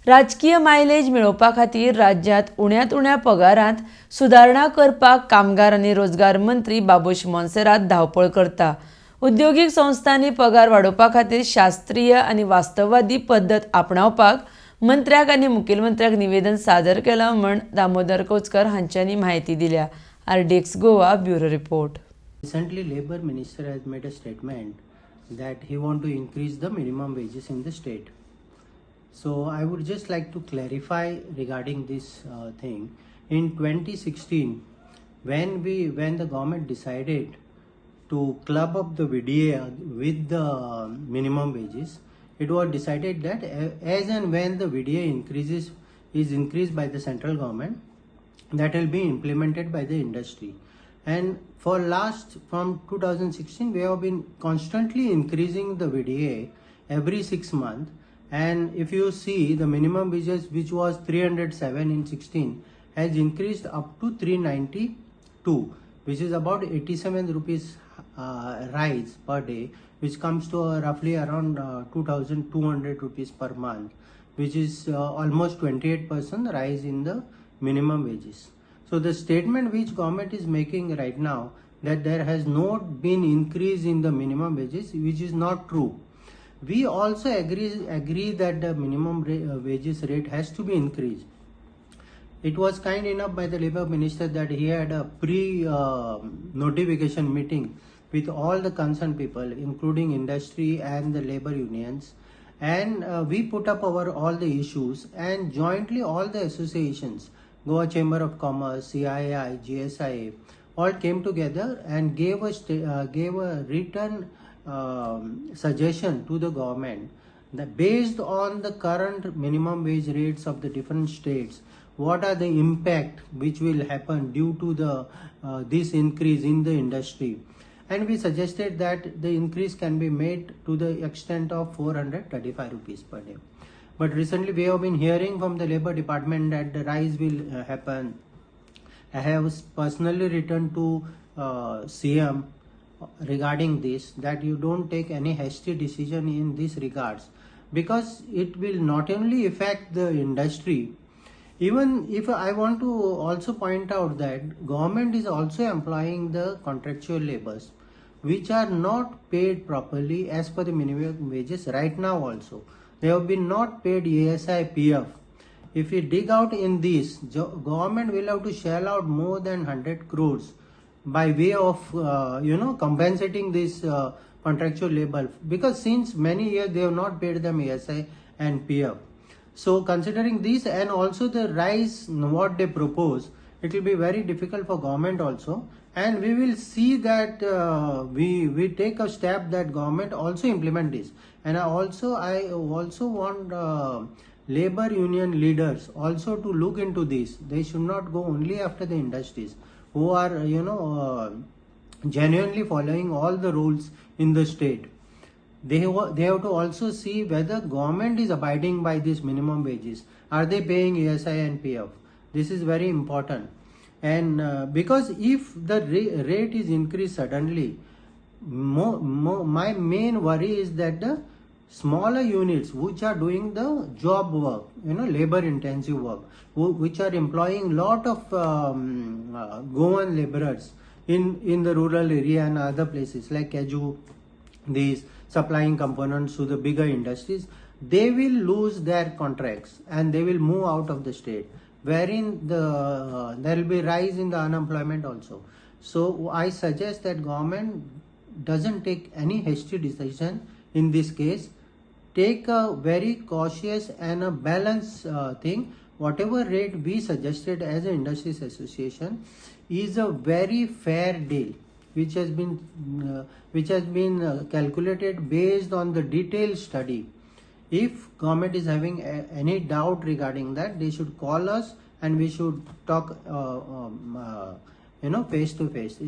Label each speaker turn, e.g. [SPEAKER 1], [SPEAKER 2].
[SPEAKER 1] राजकीय मायलेज मेळोवपा खातीर राज्यांत उण्यांत उण्या पगारांत सुदारणा करपाक कामगार आनी रोजगार मंत्री बाबूश मोन्सेरात धांवपळ करता. उद्योगीक संस्थांनी पगार वाडोवपा खातीर शास्त्रीय आनी वास्तववादी पद्दत आपणावपाक मंत्र्याक आनी मुखेलमंत्र्याक निवेदन सादर केलां म्हण दामोदर कोचकर हांच्यांनी म्हायती दिल्या. RDX Goa bureau report.
[SPEAKER 2] Recently, Labour Minister has made a statement that he want to increase the minimum wages in the state. So I would just like to clarify regarding this thing. In 2016, when the government decided to club up the VDA with the minimum wages, it was decided that as and when the VDA is increased by the central government, that will be implemented by the industry. And from 2016 we have been constantly increasing the VDA every 6 months, and if you see the minimum wages, which was 307 in 16, has increased up to 392, which is about 87 rupees rise per day, which comes to roughly around 2200 rupees per month, which is almost 28% rise in the minimum wages. So the statement which government is making right now, that there has not been increase in the minimum wages, which is not true. We also agree that the minimum wages rate has to be increased. It was kind enough by the Labour Minister that he had a pre-notification meeting with all the concerned people, including industry and the labor unions, and we put up all the issues, and jointly all the associations, Goa Chamber of Commerce, CII, GSIA, all came together and gave a written suggestion to the government that based on the current minimum wage rates of the different states, what are the impact which will happen due to the this increase in the industry. And we suggested that the increase can be made to the extent of 435 rupees per day. But recently we have been hearing from the Labour Department that the rise will happen. I have personally written to CM regarding this, that you don't take any hasty decision in this regards, because it will not only affect the industry. Even if I want to also point out that government is also employing the contractual laborers, which are not paid properly as per the minimum wages right now also. They have been not paid ESI, PF. If we dig out in this, government will have to shell out more than 100 crores by way of compensating this contractual labor, because since many years they have not paid them ESI and PF. So considering this and also the rise what they propose, it will be very difficult for government also, and we will see that we take a step that government also implement this. And I also want labor union leaders also to look into this. They should not go only after the industries who are genuinely following all the rules in the state. They have to also see whether government is abiding by these minimum wages. Are they paying ESI and PF? This is very important. And because if the rate is increased suddenly, my main worry is that the smaller units which are doing the job work, labor intensive work, which are employing lot of Goan laborers in the rural area and other places like Keju, these supplying components to the bigger industries, they will lose their contracts and they will move out of the state, wherein there will be rise in the unemployment also. So I suggest that government doesn't take any hasty decision in this case. Take a very cautious and a balanced thing. Whatever rate we suggested as an industries association is a very fair deal, which has been calculated based on the detailed study. If government is having any doubt regarding that, they should call us and we should talk face to face.